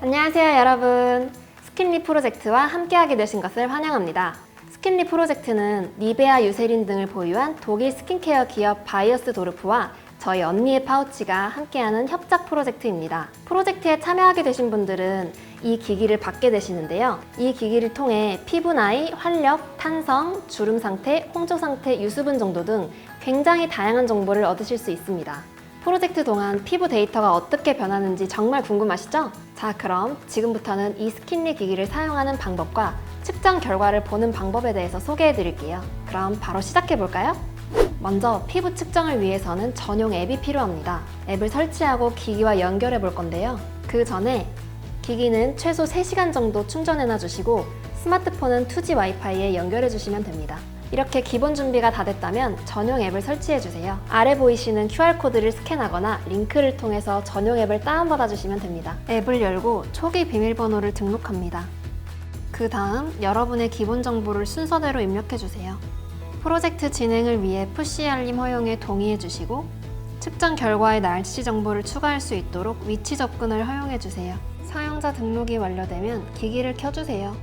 안녕하세요 여러분. 스킨립 프로젝트와 함께하게 되신 것을 환영합니다. 스킨립 프로젝트는 니베아, 유세린 등을 보유한 독일 스킨케어 기업 바이어스 도르프와 저희 언니의 파우치가 함께하는 협작 프로젝트입니다. 프로젝트에 참여하게 되신 분들은 이 기기를 받게 되시는데요. 이 기기를 통해 피부 나이, 활력, 탄성, 주름 상태, 홍조 상태, 유수분 정도 등 굉장히 다양한 정보를 얻으실 수 있습니다. 프로젝트 동안 피부 데이터가 어떻게 변하는지 정말 궁금하시죠? 자, 그럼 지금부터는 이 스킨립 기기를 사용하는 방법과 측정 결과를 보는 방법에 대해서 소개해 드릴게요. 그럼 바로 시작해 볼까요? 먼저 피부 측정을 위해서는 전용 앱이 필요합니다. 앱을 설치하고 기기와 연결해 볼 건데요. 그 전에 기기는 최소 3시간 정도 충전해 놔주시고 스마트폰은 2G 와이파이에 연결해 주시면 됩니다. 이렇게 기본 준비가 다 됐다면 전용 앱을 설치해 주세요. 아래 보이시는 QR코드를 스캔하거나 링크를 통해서 전용 앱을 다운받아 주시면 됩니다. 앱을 열고 초기 비밀번호를 등록합니다. 그 다음 여러분의 기본 정보를 순서대로 입력해 주세요. 프로젝트 진행을 위해 푸시 알림 허용에 동의해 주시고 측정 결과의 날씨 정보를 추가할 수 있도록 위치 접근을 허용해 주세요. 사용자 등록이 완료되면 기기를 켜주세요.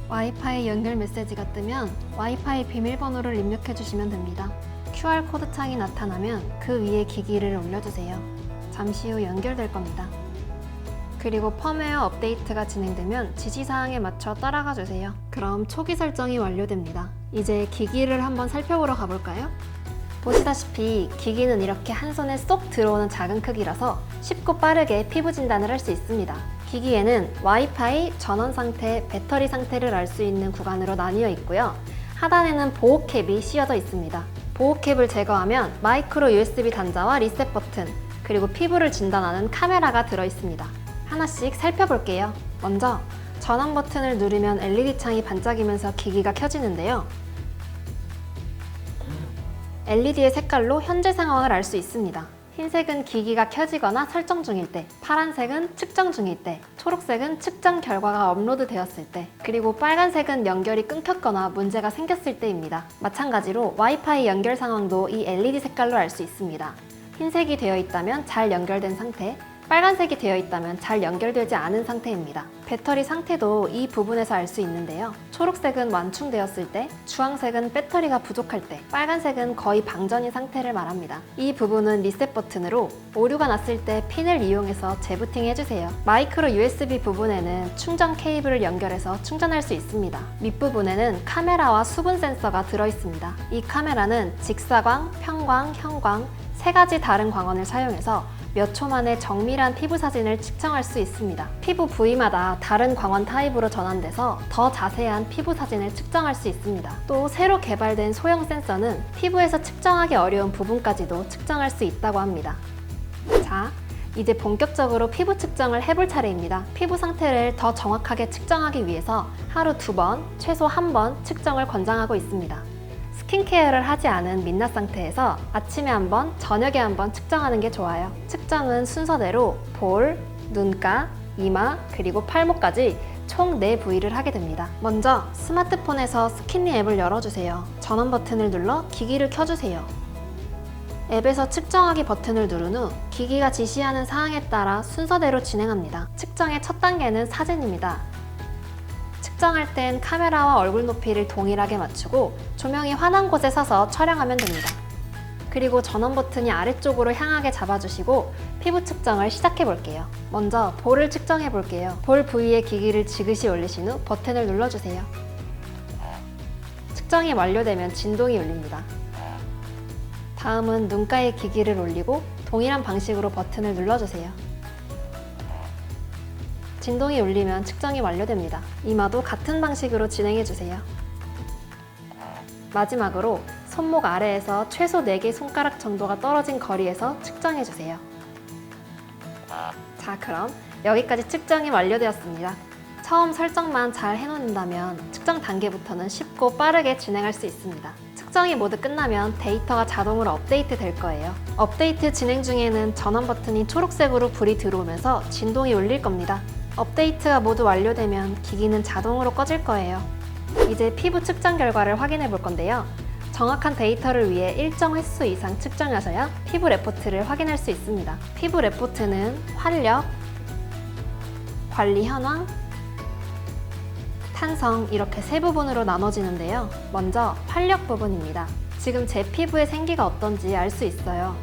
와이파이 연결 메시지가 뜨면 와이파이 비밀번호를 입력해 주시면 됩니다. QR코드 창이 나타나면 그 위에 기기를 올려주세요. 잠시 후 연결될 겁니다. 그리고 펌웨어 업데이트가 진행되면 지시사항에 맞춰 따라가 주세요. 그럼 초기 설정이 완료됩니다. 이제 기기를 한번 살펴보러 가볼까요? 보시다시피 기기는 이렇게 한 손에 쏙 들어오는 작은 크기라서 쉽고 빠르게 피부 진단을 할 수 있습니다. 기기에는 와이파이, 전원 상태, 배터리 상태를 알 수 있는 구간으로 나뉘어 있고요. 하단에는 보호캡이 씌워져 있습니다. 보호캡을 제거하면 마이크로 USB 단자와 리셋 버튼, 그리고 피부를 진단하는 카메라가 들어 있습니다. 하나씩 살펴볼게요. 먼저 전원 버튼을 누르면 LED 창이 반짝이면서 기기가 켜지는데요. LED의 색깔로 현재 상황을 알 수 있습니다. 흰색은 기기가 켜지거나 설정 중일 때, 파란색은 측정 중일 때, 초록색은 측정 결과가 업로드 되었을 때, 그리고 빨간색은 연결이 끊겼거나 문제가 생겼을 때입니다. 마찬가지로 와이파이 연결 상황도 이 LED 색깔로 알 수 있습니다. 흰색이 되어 있다면 잘 연결된 상태, 빨간색이 되어 있다면 잘 연결되지 않은 상태입니다. 배터리 상태도 이 부분에서 알 수 있는데요. 초록색은 완충되었을 때, 주황색은 배터리가 부족할 때, 빨간색은 거의 방전인 상태를 말합니다. 이 부분은 리셋 버튼으로 오류가 났을 때 핀을 이용해서 재부팅 해주세요. 마이크로 USB 부분에는 충전 케이블을 연결해서 충전할 수 있습니다. 밑부분에는 카메라와 수분 센서가 들어있습니다. 이 카메라는 직사광, 평광, 형광 세 가지 다른 광원을 사용해서 몇 초 만에 정밀한 피부 사진을 측정할 수 있습니다. 피부 부위마다 다른 광원 타입으로 전환돼서 더 자세한 피부 사진을 측정할 수 있습니다. 또 새로 개발된 소형 센서는 피부에서 측정하기 어려운 부분까지도 측정할 수 있다고 합니다. 자, 이제 본격적으로 피부 측정을 해볼 차례입니다. 피부 상태를 더 정확하게 측정하기 위해서 하루 2번, 최소 1번 측정을 권장하고 있습니다. 스킨케어를 하지 않은 민낯 상태에서 아침에 한번, 저녁에 한번 측정하는 게 좋아요. 측정은 순서대로 볼, 눈가, 이마, 그리고 팔목까지 총 4부위를 하게 됩니다. 먼저 스마트폰에서 스킨립 앱을 열어주세요. 전원 버튼을 눌러 기기를 켜주세요. 앱에서 측정하기 버튼을 누른 후 기기가 지시하는 사항에 따라 순서대로 진행합니다. 측정의 첫 단계는 사진입니다. 측정할 땐 카메라와 얼굴 높이를 동일하게 맞추고 조명이 환한 곳에 서서 촬영하면 됩니다. 그리고 전원 버튼이 아래쪽으로 향하게 잡아주시고 피부 측정을 시작해 볼게요. 먼저 볼을 측정해 볼게요. 볼 부위에 기기를 지그시 올리신 후 버튼을 눌러주세요. 측정이 완료되면 진동이 울립니다. 다음은 눈가에 기기를 올리고 동일한 방식으로 버튼을 눌러주세요. 진동이 울리면 측정이 완료됩니다. 이마도 같은 방식으로 진행해주세요. 마지막으로 손목 아래에서 최소 4개 손가락 정도가 떨어진 거리에서 측정해주세요. 자, 그럼 여기까지 측정이 완료되었습니다. 처음 설정만 잘 해놓는다면 측정 단계부터는 쉽고 빠르게 진행할 수 있습니다. 측정이 모두 끝나면 데이터가 자동으로 업데이트 될 거예요. 업데이트 진행 중에는 전원 버튼이 초록색으로 불이 들어오면서 진동이 울릴 겁니다. 업데이트가 모두 완료되면 기기는 자동으로 꺼질 거예요. 이제 피부 측정 결과를 확인해 볼 건데요. 정확한 데이터를 위해 일정 횟수 이상 측정하셔야 피부 레포트를 확인할 수 있습니다. 피부 레포트는 활력, 관리 현황, 탄성 이렇게 세 부분으로 나눠지는데요. 먼저 활력 부분입니다. 지금 제 피부의 생기가 어떤지 알 수 있어요.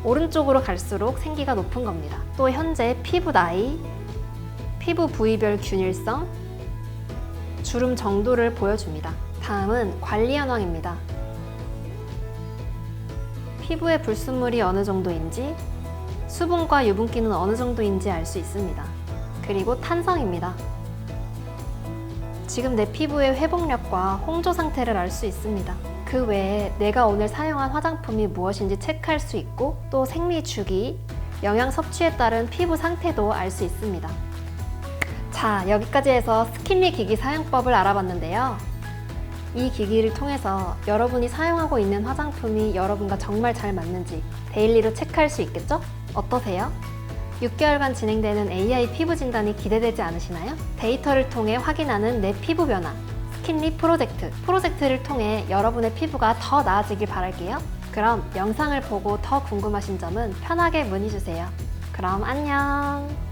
오른쪽으로 갈수록 생기가 높은 겁니다. 또 현재 피부 나이, 피부 부위별 균일성, 주름 정도를 보여줍니다. 다음은 관리 현황입니다. 피부의 불순물이 어느 정도인지, 수분과 유분기는 어느 정도인지 알 수 있습니다. 그리고 탄성입니다. 지금 내 피부의 회복력과 홍조 상태를 알 수 있습니다. 그 외에 내가 오늘 사용한 화장품이 무엇인지 체크할 수 있고, 또 생리 주기, 영양 섭취에 따른 피부 상태도 알 수 있습니다. 자, 여기까지 해서 스킨리 기기 사용법을 알아봤는데요. 이 기기를 통해서 여러분이 사용하고 있는 화장품이 여러분과 정말 잘 맞는지 데일리로 체크할 수 있겠죠? 어떠세요? 6개월간 진행되는 AI 피부 진단이 기대되지 않으시나요? 데이터를 통해 확인하는 내 피부 변화, 스킨리 프로젝트를 통해 여러분의 피부가 더 나아지길 바랄게요. 그럼 영상을 보고 더 궁금하신 점은 편하게 문의주세요. 그럼 안녕!